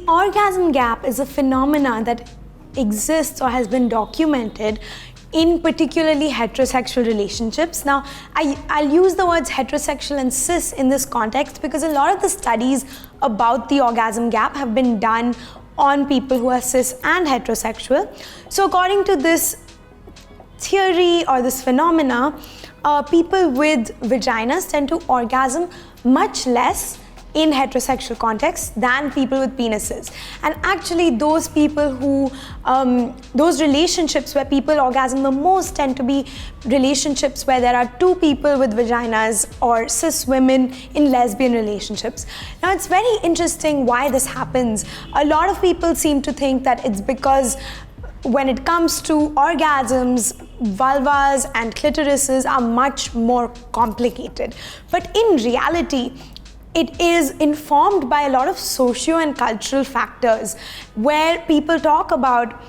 orgasm gap is a phenomena that exists or has been documented in particularly heterosexual relationships. Now, I'll use the words heterosexual and cis in this context because a lot of the studies about the orgasm gap have been done on people who are cis and heterosexual. So according to this theory or this phenomena, people with vaginas tend to orgasm much less in heterosexual contexts than people with penises. And actually those people who, those relationships where people orgasm the most tend to be relationships where there are two people with vaginas or cis women in lesbian relationships. Now it's very interesting why this happens. A lot of people seem to think that it's because when it comes to orgasms, vulvas and clitorises are much more complicated. But in reality, it is informed by a lot of socio and cultural factors where people talk about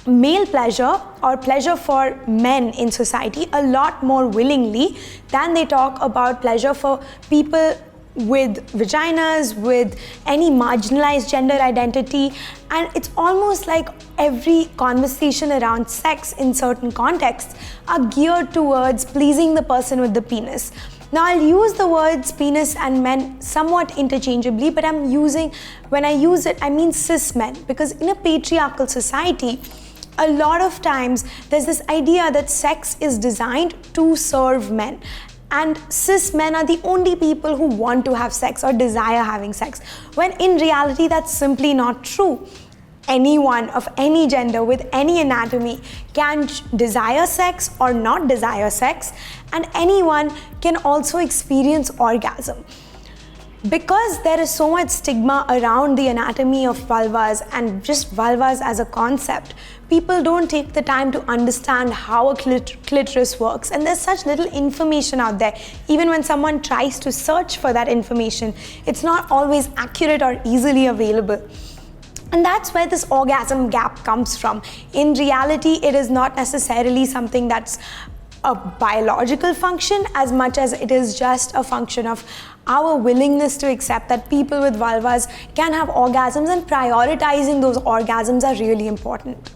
male pleasure or pleasure for men in society a lot more willingly than they talk about pleasure for people with vaginas, with any marginalized gender identity. And it's almost like every conversation around sex in certain contexts are geared towards pleasing the person with the penis. Now I'll use the words penis and men somewhat interchangeably, but when I use it, I mean cis men, because in a patriarchal society, a lot of times there's this idea that sex is designed to serve men. And cis men are the only people who want to have sex or desire having sex, when in reality that's simply not true. Anyone of any gender with any anatomy can desire sex or not desire sex, and anyone can also experience orgasm. Because there is so much stigma around the anatomy of vulvas and just vulvas as a concept, people don't take the time to understand how a clitoris works, and there's such little information out there. Even when someone tries to search for that information, it's not always accurate or easily available. And that's where this orgasm gap comes from. In reality, it is not necessarily something that's a biological function as much as it is just a function of our willingness to accept that people with vulvas can have orgasms, and prioritizing those orgasms are really important.